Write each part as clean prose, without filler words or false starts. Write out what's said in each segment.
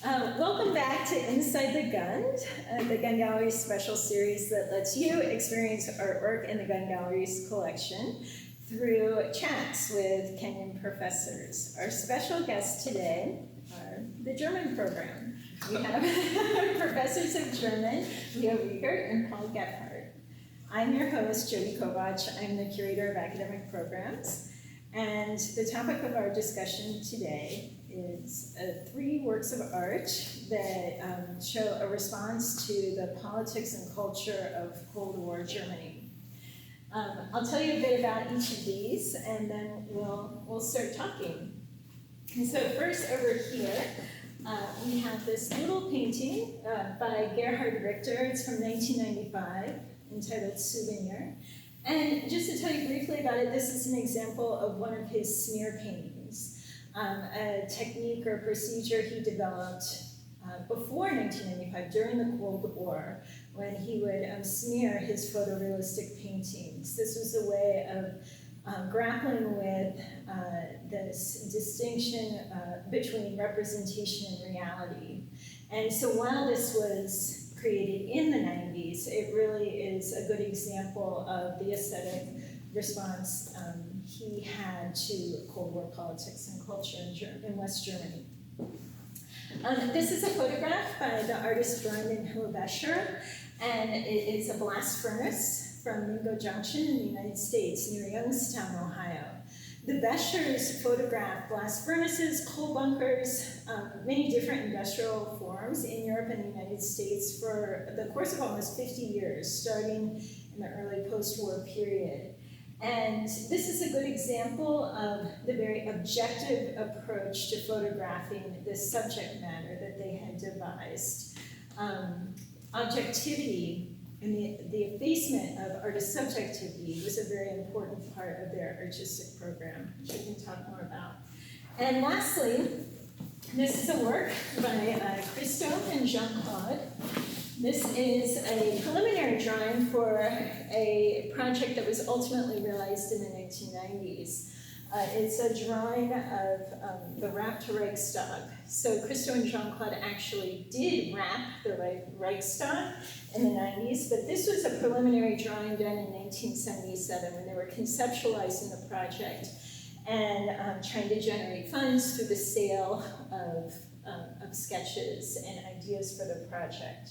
Welcome back to Inside the Gun, the Gun Gallery's special series that lets you experience artwork in the Gun Gallery's collection through chats with Kenyon professors. Our special guests today are the German program. We have professors of German, Leo Riegert and Paul Gebhardt. I'm your host, Jody Kovach. I'm the curator of academic programs. And the topic of our discussion today is three works of art that show a response to the politics and culture of Cold War Germany. I'll tell you a bit about each of these, and then we'll start talking. And so first over here, we have this little painting by Gerhard Richter. It's from 1995, entitled Souvenir. And just to tell you briefly about it, this is an example of one of his smear paintings, a technique or procedure he developed before 1995, during the Cold War, when he would smear his photorealistic paintings. This was a way of grappling with this distinction between representation and reality. And so while this was created in the 90s, it really is a good example of the aesthetic response he had to Cold War politics and culture in West Germany. This is a photograph by the artist Bernd and Hilla Becher, and it is a blast furnace from Mingo Junction in the United States near Youngstown, Ohio. The Bechers photographed blast furnaces, coal bunkers, many different industrial forms in Europe and the United States for the course of almost 50 years, starting in the early post-war period. And this is a good example of the very objective approach to photographing this subject matter that they had devised. Objectivity and the effacement of artist subjectivity was a very important part of their artistic program, which we can talk more about. And lastly, this is a work by Christophe and Jean-Claude. This is a preliminary drawing for a project that was ultimately realized in the 1990s. It's a drawing of the wrapped Reichstag. So Christo and Jean-Claude actually did wrap the Reichstag in the 90s, but this was a preliminary drawing done in 1977 when they were conceptualizing the project and trying to generate funds through the sale of sketches and ideas for the project.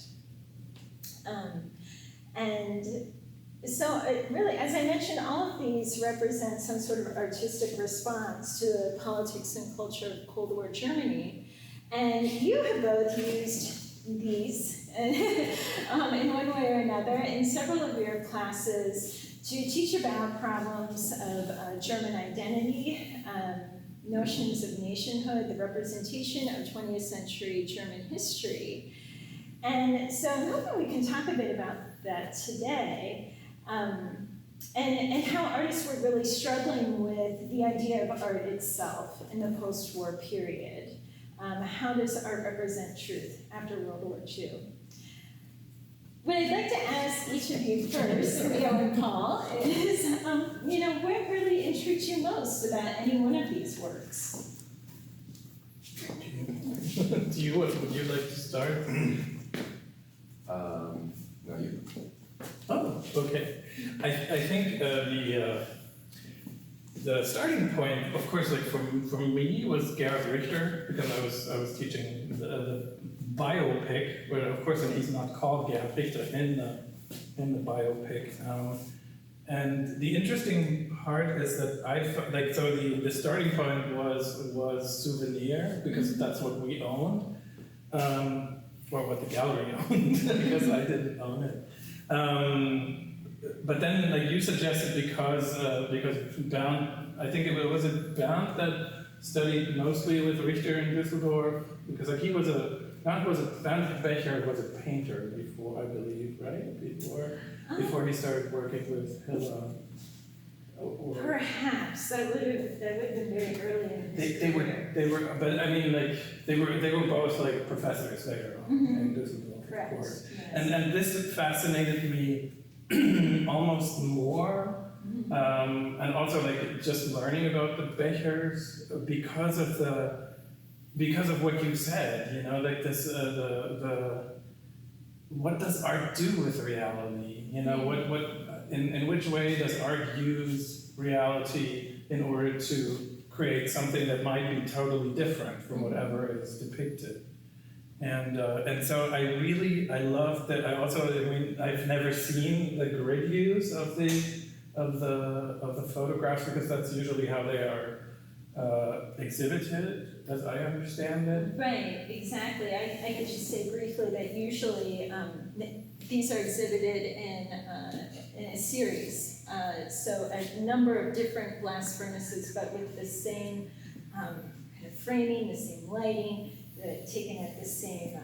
And so really, as I mentioned, all of these represent some sort of artistic response to the politics and culture of Cold War Germany. And you have both used these in one way or another in several of your classes to teach about problems of German identity, notions of nationhood, the representation of 20th century German history. And so I'm hoping we can talk a bit about that today. And how artists were really struggling with the idea of art itself in the post-war period. How does art represent truth after World War II? What I'd like to ask each of you first, Leo and Paul, is, what really intrigued you most about any one of these works? Would you like to start? No, you. Oh, okay. I think the starting point, of course, like for me, was Gareth Richter, because I was teaching the biopic, but of course, he's not called Gerhard Richter in the biopic. And the interesting part is that the starting point was Souvenir, because that's what we owned, or what the gallery owned, because I didn't own it. But then, like you suggested, because Bernd, I think it was Bernd that studied mostly with Richter in Düsseldorf, because like Bernd Becher was a painter before, I believe, right? Before he started working with Hilla. Perhaps that would have been very early in his career. They were, but I mean, like they were both like professors there in Düsseldorf, correct, of course. Yes. And this fascinated me almost more, and also like just learning about the Bechers because of because of what you said, like this, what does art do with reality? In which way does art use reality in order to create something that might be totally different from whatever is depicted? And so I love that. I've never seen the grid use of the photographs, because that's usually how they are exhibited, as I understand it. Right, exactly. I could just say briefly that usually these are exhibited in a series. So a number of different blast furnaces, but with the same kind of framing, the same lighting, taken at the same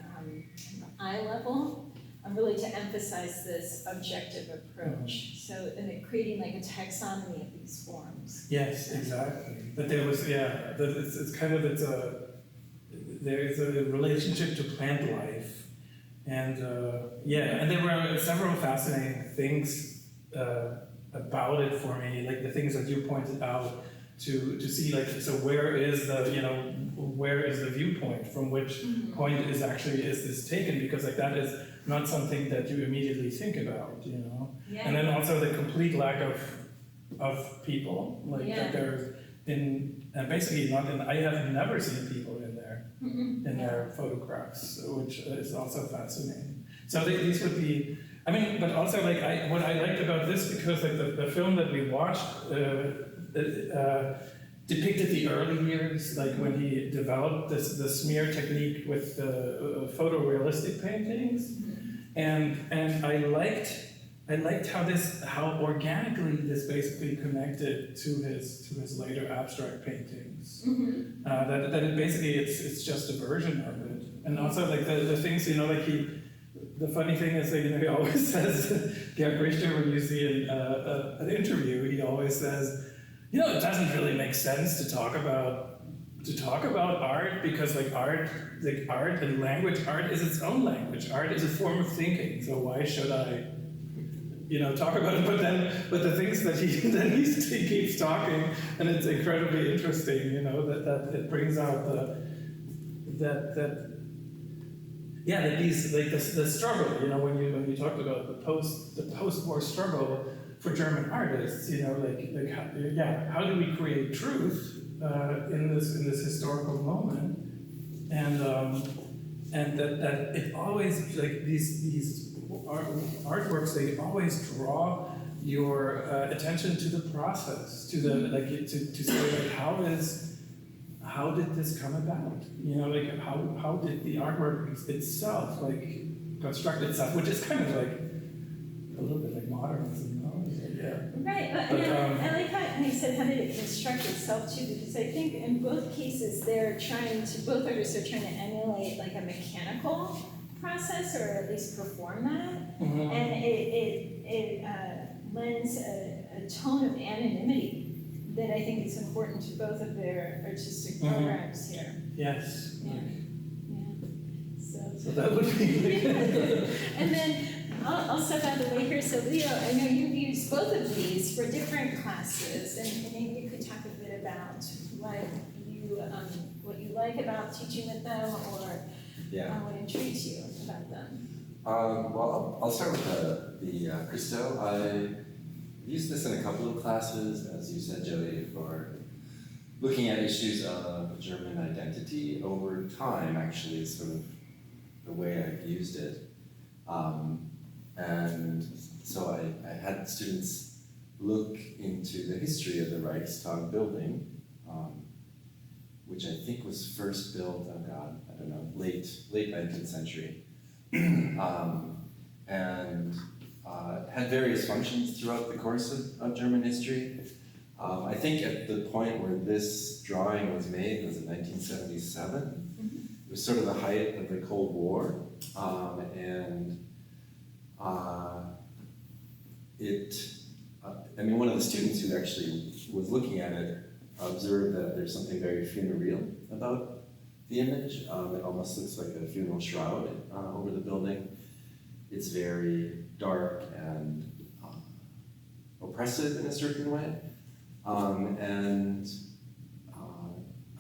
eye level, really to emphasize this objective approach. So, and creating like a taxonomy of these forms. Yes, exactly. But there was, there's a relationship to plant life. And and there were several fascinating things about it for me, like the things that you pointed out, to see, like, so where is the viewpoint, from which point is this taken, because like that is not something that you immediately think about, Yeah. And then also the complete lack of people, like that there's and basically I have never seen people in their photographs, which is also fascinating. So these would be, but also like what I liked about this, because like the film that we watched depicted the early years, like when he developed the smear technique with the photorealistic paintings, and I liked how organically this basically connected to his later abstract paintings. That it basically it's just a version of it, and also like the things the funny thing is that he always says, Gerhard Richter, when you see an interview, he always says, it doesn't really make sense to talk about art, because art and language, art is its own language. Art is a form of thinking. So why should I, talk about it? But the things that he keeps talking, and it's incredibly interesting, that it brings out that these, like the struggle, when you talked about the post-war struggle for German artists, how do we create truth in this historical moment, and that it always, like these artworks, they always draw your attention to the process, to the to say how did this come about? How did the artwork itself construct itself, which is kind of like a little bit like modernism, Right, I like how you said, how did it construct itself too, because I think in both cases both artists are trying to emulate like a mechanical process, or at least perform that, and it lends a tone of anonymity that I think is important to both of their artistic programs here. Yes. Yeah. So that would be. And then I'll step out of the way here. So Leo, I know you've used both of these for different classes, and maybe you could talk a bit about what you like about teaching with them, or what intrigues you about them. Well, I'll start with the Christo. I used this in a couple of classes, as you said, Joey, for looking at issues of German identity over time, actually, is sort of the way I've used it. And so I had students look into the history of the Reichstag building, which I think was first built, late 19th century. And had various functions throughout the course of German history. I think at the point where this drawing was made was in 1977. It was sort of the height of the Cold War, one of the students who actually was looking at it observed that there's something very funereal about the image. It almost looks like a funeral shroud over the building. It's very dark and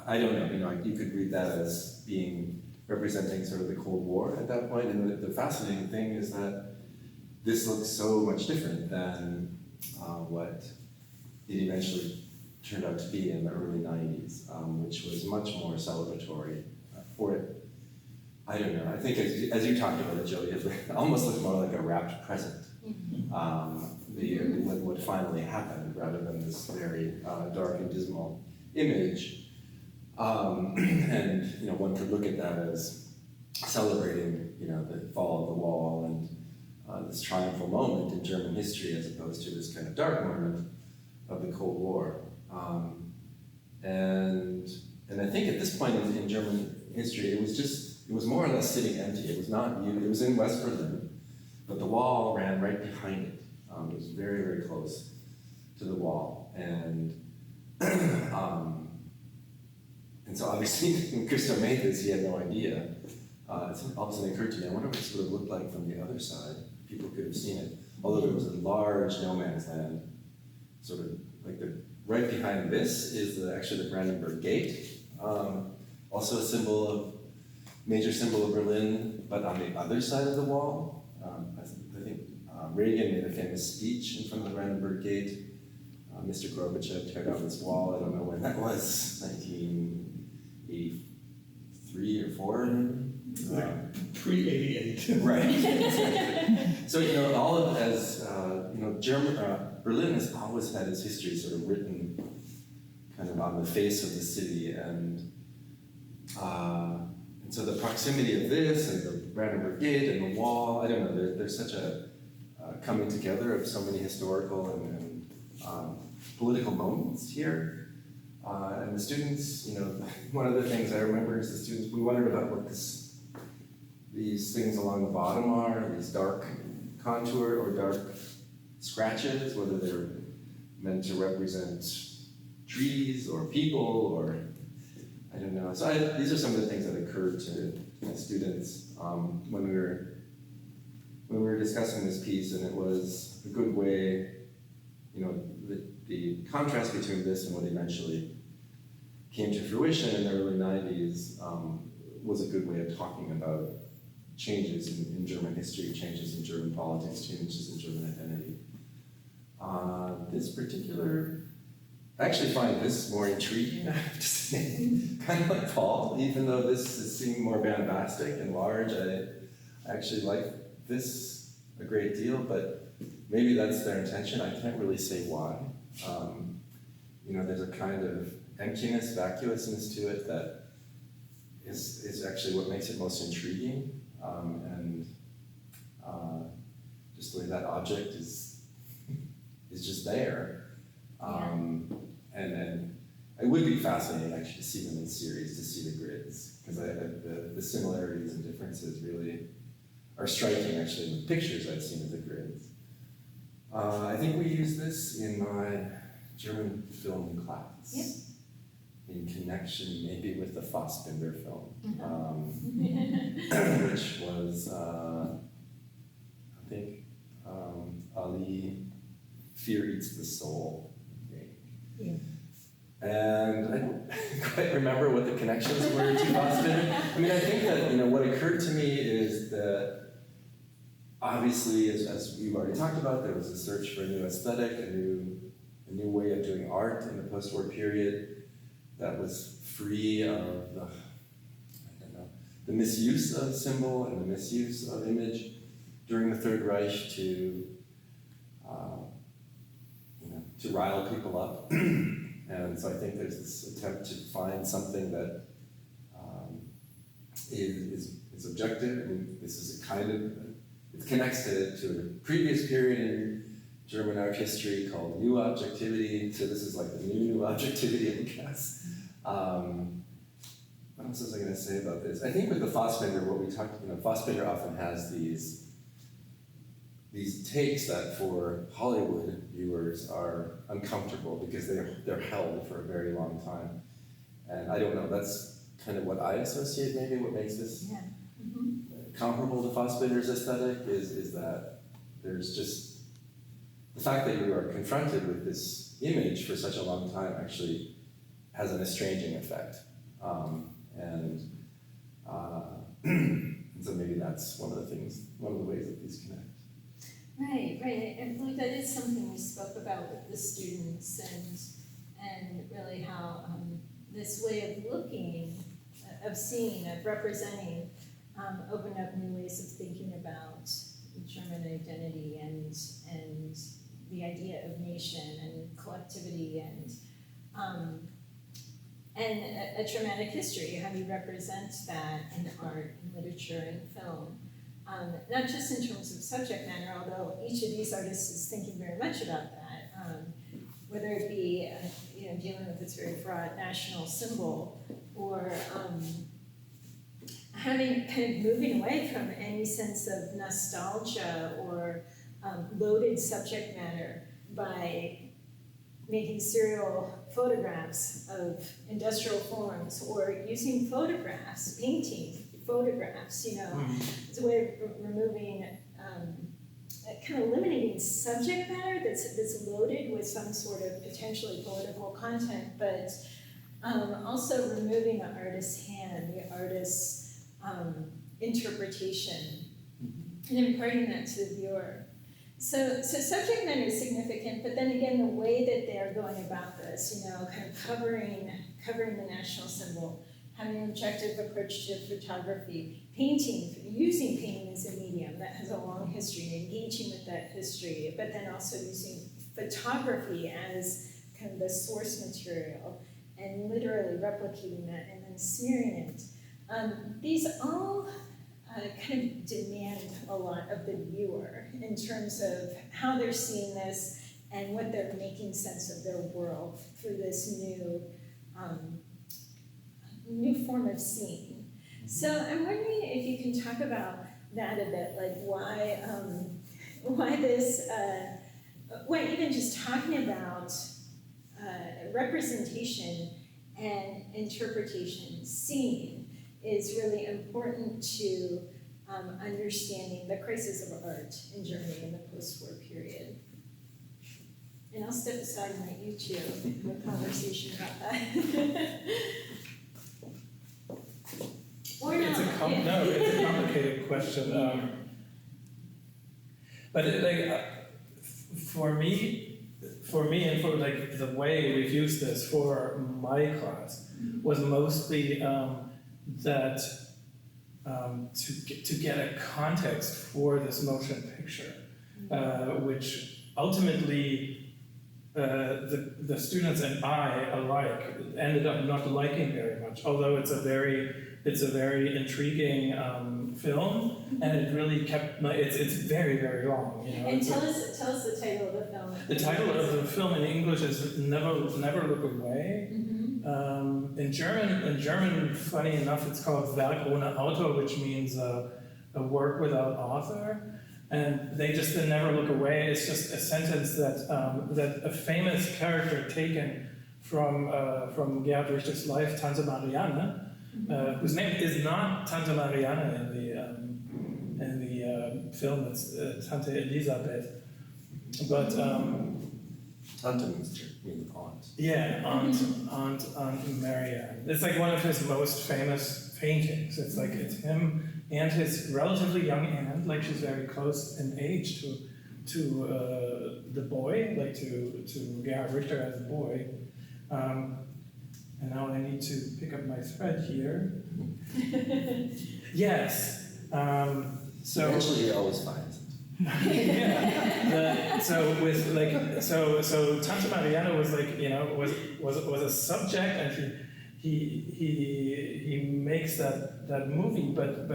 I don't know, you could read that as being representing sort of the Cold War at that point. And the fascinating thing is that this looks so much different than what it eventually turned out to be in the early 90s, which was much more celebratory for it. I don't know, I think as you talked about it, Joey, it almost looked more like a wrapped present. What finally happened, rather than this very dark and dismal image. And one could look at that as celebrating the fall of the wall and this triumphal moment in German history, as opposed to this kind of dark moment of the Cold War. And I think at this point in German history, it was more or less sitting empty. It was not used. It was in West Berlin, but the wall ran right behind it. It was very, very close to the wall. And so obviously when Christo made this, he had no idea. It all of a sudden occurred to me, I wonder what this would have looked like from the other side. People could have seen it. Although there was a large no man's land, sort of like right behind this is actually the Brandenburg Gate. Also a major symbol of Berlin, but on the other side of the wall, I think Reagan made a famous speech in front of the Brandenburg Gate. Mr. Gorbachev tear down this wall. I don't know when that was, 1983 or 4, maybe? Pre-88. Right. So all of as Berlin has always had its history sort of written kind of on the face of the city, and so the proximity of this and the Brandenburg Gate and the wall, I don't know, there's such a coming together of so many historical and political moments here. And the students, one of the things I remember is the students, we wondered about what these things along the bottom are, these dark contour or dark scratches, whether they're meant to represent trees or people or I don't know. So these are some of the things that occurred to my students when we were discussing this piece, and it was a good way, the contrast between this and what eventually came to fruition in the early 90s was a good way of talking about changes in German history, changes in German politics, changes in German identity. I actually find this more intriguing, I have to say. Kind of like Paul, even though this seemed more bombastic and large, I actually like this a great deal, but maybe that's their intention. I can't really say why. There's a kind of emptiness, vacuousness to it that is actually what makes it most intriguing. Just the way that object is just there. And it would be fascinating actually to see them in series, to see the grids, because the similarities and differences really are striking actually with pictures I've seen of the grids. I think we used this in my German film class. Yep. In connection maybe with the Fassbinder film, Mm-hmm. which was, I think, Ali, Fear Eats the Soul, I think. Yeah. And I don't quite remember what the connections were to Fassbinder. I mean, I think that, what occurred to me is that obviously, as we've already talked about, there was a search for a new aesthetic, a new way of doing art in the post-war period that was free of the misuse of symbol and the misuse of image during the Third Reich to rile people up. And so I think there's this attempt to find something that is objective. I mean, this is it connects to a previous period in German art history called New Objectivity. So this is like the new Objectivity, I guess. What else was I going to say about this? I think with the Fassbinder, what we talked, Fassbinder often has these takes that for Hollywood viewers are uncomfortable because they're held for a very long time. And I don't know, that's kind of what I associate maybe what makes this comparable to Fassbinder's aesthetic is that there's just the fact that you are confronted with this image for such a long time actually has an estranging effect. And so maybe that's one of the ways that these connect. Right, right. I believe that is something we spoke about with the students, and really how this way of looking, of seeing, of representing, opened up new ways of thinking about German identity and the idea of nation and collectivity and a traumatic history. How do you represent that in art, in literature, and film? Not just in terms of subject matter, although each of these artists is thinking very much about that, whether it be dealing with this very fraught national symbol, or having kind of moving away from any sense of nostalgia or loaded subject matter by making serial photographs of industrial forms, or using photographs, painting photographs, It's a way of removing, kind of eliminating subject matter that's loaded with some sort of potentially political content, but also removing the artist's hand, the artist's interpretation, and imparting that to the viewer. So subject matter is significant, but then again, the way that they're going about this, kind of covering the national symbol, having an objective approach to photography, painting, using painting as a medium that has a long history, and engaging with that history, but then also using photography as kind of the source material, and literally replicating that and then smearing it. These all kind of demand a lot of the viewer in terms of how they're seeing this and what they're making sense of their world through this new form of seeing. So I'm wondering if you can talk about that a bit, like why this, why even just talking about representation and interpretation, seeing, is really important to understanding the crisis of art in Germany in the post-war period. And I'll step aside and let you two have a conversation about that. Or not. It's a complicated question. But for me, and for like the way we've used this for my class was mostly that to get a context for this motion picture, which ultimately the students and I alike ended up not liking very much. Although it's a very intriguing film, and it really kept it's very, very long. And tell us the title of the film. The title of the film in English is Never Look Away. In German, funny enough, it's called Werk ohne Autor, which means a work without author. And they just Never Look Away. It's just a sentence that a famous character taken from Gerhard Richter's life, Tante Marianne, whose name is not Tante Marianne in the film. It's Tante Elisabeth, but Tante means aunt. Yeah, Aunt Marianne. It's like one of his most famous paintings. It's like it's him and his relatively young aunt, like she's very close in age to the boy, like to Gerhard Richter as a boy. And now I need to pick up my thread here. Yes. So eventually he always finds it. Yeah. So Tante Marianne was like, was a subject, and he makes that movie, but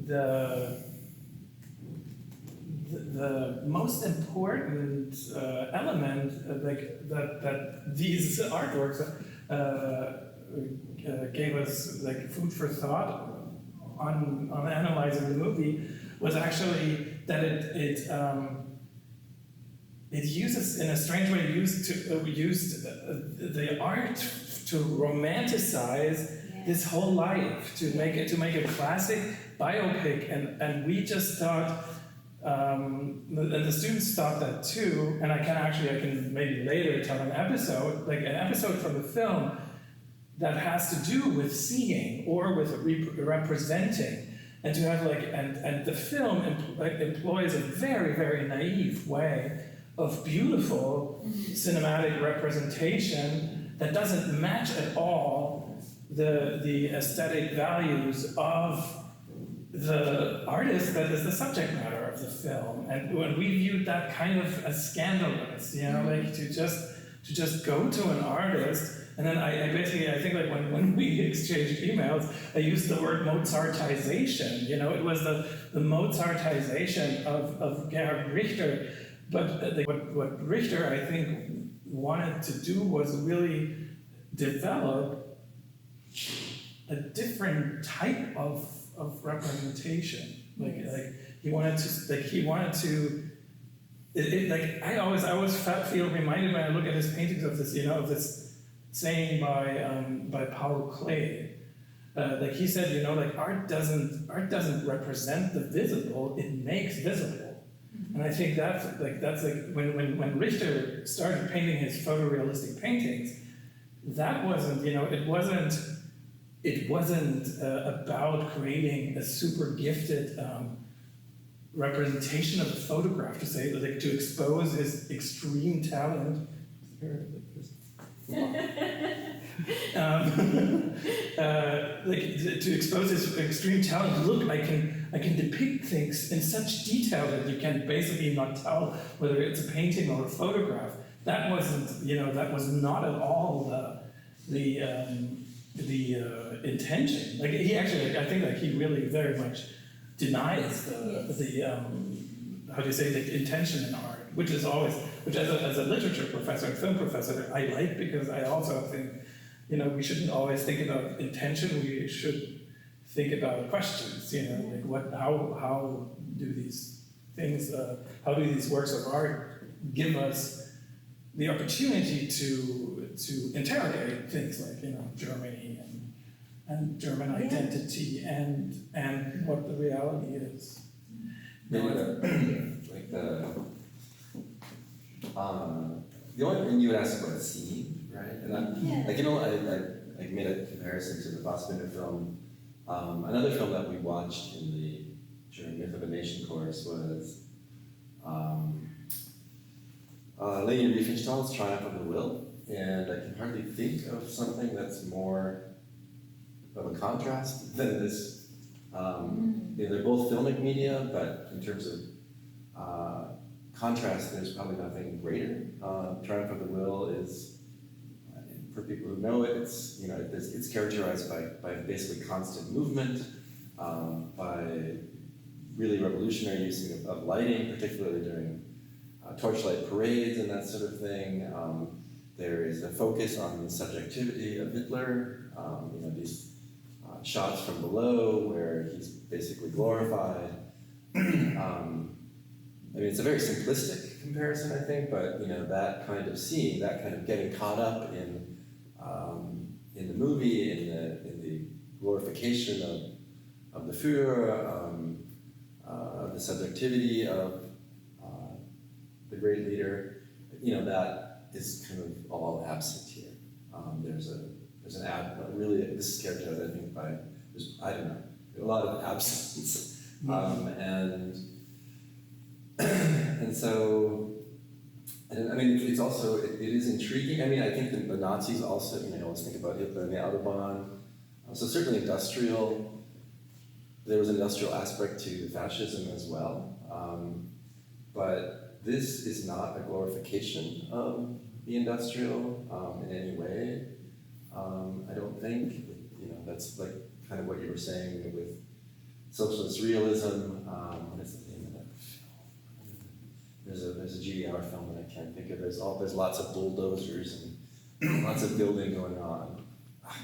the most important element that these artworks gave us like food for thought on analyzing the movie was actually that it uses, in a strange way, used the art to romanticize his whole life, to make a classic biopic, and we just thought, and the students thought that too, and I can maybe later tell an episode from the film that has to do with seeing or with representing, and to have and the film employs a very, very naive way of beautiful cinematic representation that doesn't match at all the aesthetic values of the artist that is the subject matter of the film. And when we viewed that kind of as scandalous, to just go to an artist. And then I think when we exchanged emails, I used the word Mozartization. It was the Mozartization of Gerhard Richter. But what Richter, I think, wanted to do was really develop a different type of representation. He wanted to. I always feel reminded when I look at his paintings of this, of this saying by Paul Klee. He said, art doesn't represent the visible; it makes visible. And I think that's when Richter started painting his photorealistic paintings, that wasn't, it wasn't about creating a super gifted representation of the photograph to expose his extreme talent. To expose his extreme talent. Look, I can depict things in such detail that you can basically not tell whether it's a painting or a photograph. That wasn't, that was not at all the intention. He actually, I think he really very much denies the intention in art, which as a literature professor and film professor, I like, because I also think, we shouldn't always think about intention, we should think about questions, how do these things, how do these works of art give us the opportunity to interrogate things like, Germany and German identity and what the reality is. The only thing you would ask about scene, right? And I made a comparison to the Fassbinder film. Another film that we watched during Myth of a Nation course was Leni Riefenstahl's Triumph of the Will, and I can hardly think of something that's more of a contrast than this. They're both filmic media, but in terms of contrast, there's probably nothing greater. Triumph of the Will is, for people who know it, it's characterized by basically constant movement, by really revolutionary use of lighting, particularly during torchlight parades and that sort of thing. There is a focus on the subjectivity of Hitler. These shots from below where he's basically glorified. It's a very simplistic comparison, I think, but that kind of seeing, that kind of getting caught up in the movie, in the glorification of the Führer, the subjectivity of the great leader, that is kind of all absent here. There's this is characterized, I think, by a lot of absence, and so. It's also, it is intriguing. I think the Nazis also, I always think about Hitler and the Autobahn. So certainly there was an industrial aspect to fascism as well. But this is not a glorification of the industrial in any way. I don't think, that's like kind of what you were saying with socialist realism. What is the name of that film? There's a GDR film that I can't think of. There's lots of bulldozers and lots of building going on. I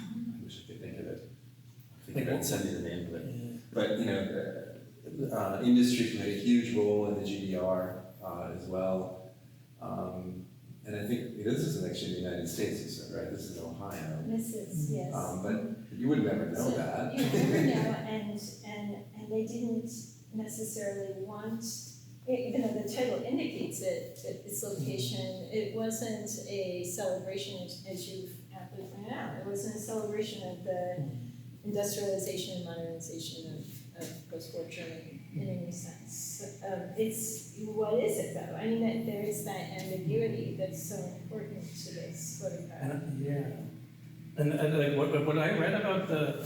wish I could think of it. I think I'd send you the name of it. But industry played a huge role in the GDR as well. And I think this isn't actually the United States, you said, right? This is Ohio. This is, yes. But you would never know that. You never know, and they didn't necessarily want, even though the title indicates it, its location, it wasn't a celebration, as you've aptly pointed out. It was a celebration of the industrialization and modernization of post-war Germany in any sense. What is it though? I mean, there is that ambiguity that's so important to this photograph. And like what I read about the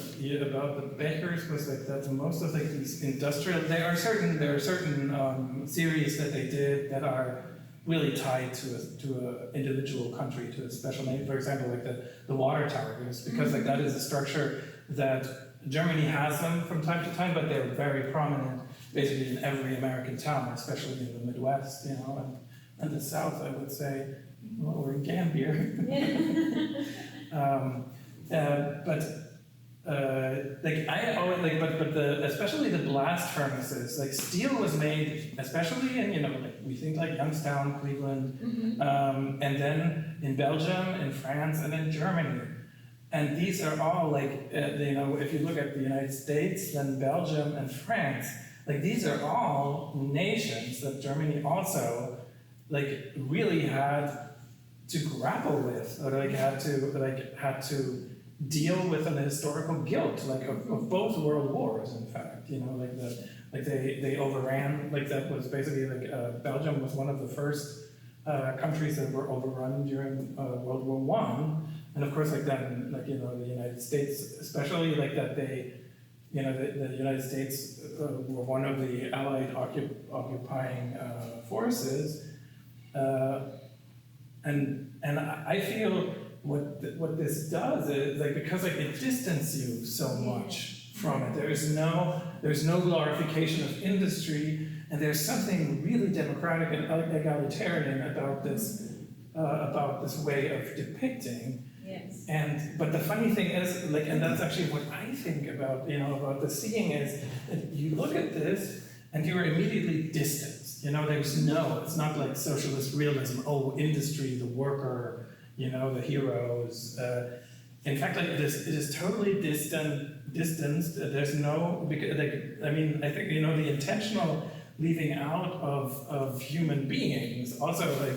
Bechers was like that most of like these industrial, there are certain series that they did that are really tied to a individual country, to a special name. For example, like the water towers, because like that is a structure that Germany has them from time to time, but they're very prominent basically in every American town, especially in the Midwest, you know, and the South, I would say, or in Gambier. Especially the blast furnaces, like steel was made, especially in, you know, like we think like Youngstown, Cleveland, and then in Belgium, in France, and in Germany. And these are all like, you know, if you look at the United States, then Belgium and France, like these are all nations that Germany also like really had to grapple with, or like had to deal with an historical guilt, like of both world wars. In fact, you know, they overran, like that was basically like Belgium was one of the first countries that were overrun during World War I, and of course, like then, like, you know, the United States, especially like that they, you know, the United States were one of the Allied occupying forces. And I feel what this does is like, because like it distances you so much from it. There's no glorification of industry, and there's something really democratic and egalitarian about this way of depicting. Yes. But the funny thing is, like, and that's actually what I think about, you know, about the seeing is that you look at this and you are immediately distanced. You know, it's not like socialist realism, oh, industry, the worker, you know, the heroes. In fact, like it is totally distanced. There's no, because, like, I mean, I think, you know, the intentional leaving out of human beings also, like,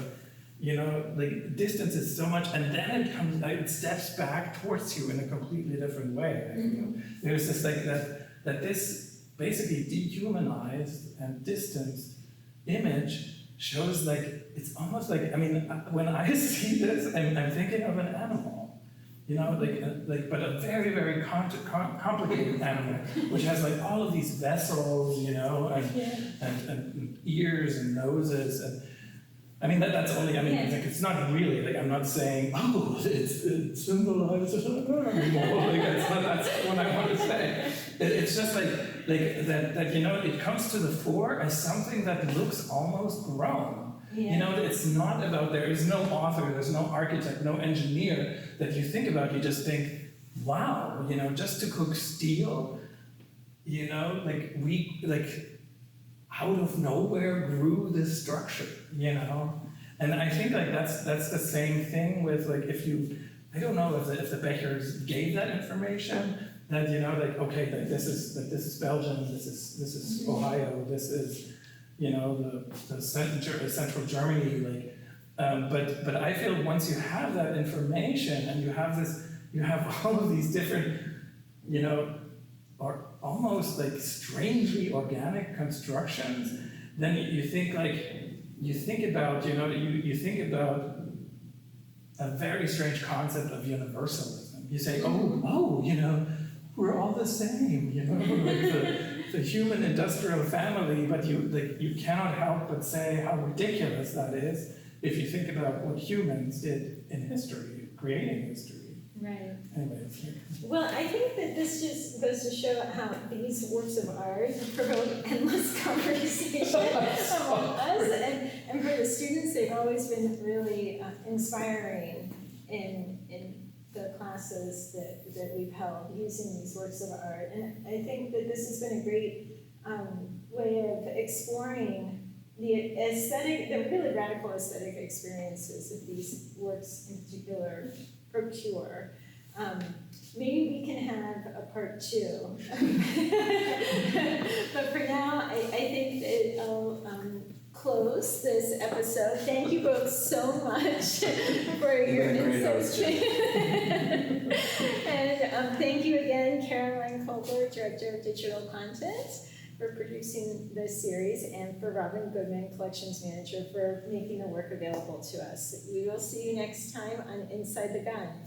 you know, like distance is so much, and then it steps back towards you in a completely different way. I feel. There's this like that this basically dehumanized and distanced image shows like, it's almost like, I mean, when I see this, I'm thinking of an animal, you know, like but a very, very complicated animal, which has like all of these vessels, you know, and ears and noses, and I mean, that's only, I mean, like, it's not really, like, I'm not saying, oh, it symbolizes an animal, like, that's what I want to say. It's just like that, you know, it comes to the fore as something that looks almost grown. You know, it's not about, there is no author, there's no architect, no engineer that you think about, you just think, wow, you know, just to cook steel, you know, out of nowhere grew this structure, you know? And I think like that's the same thing with like, I don't know if the Bechers gave that information, that, you know, like, okay, like this is Belgium, this is Ohio, this is, you know, the central Germany, like, but I feel once you have that information and you have all of these different, you know, or almost like strangely organic constructions, then you think about, you know, you think about a very strange concept of universalism. You say, oh, you know, we're all the same, you know, like the human industrial family, but you cannot help but say how ridiculous that is if you think about what humans did in history, creating history. Right. Anyways. Well, I think that this just goes to show how these works of art provoke endless conversation among us, and for the students, they've always been really inspiring in the classes that we've held using these works of art. And I think that this has been a great way of exploring the aesthetic, the really radical aesthetic experiences that these works in particular procure. Maybe we can have a part 2. But for now, I think that I'll close this episode. Thank you both so much for your insights. thank you again, Caroline Colbert, Director of Digital Content, for producing this series, and for Robin Goodman, Collections Manager, for making the work available to us. We will see you next time on Inside the Gun.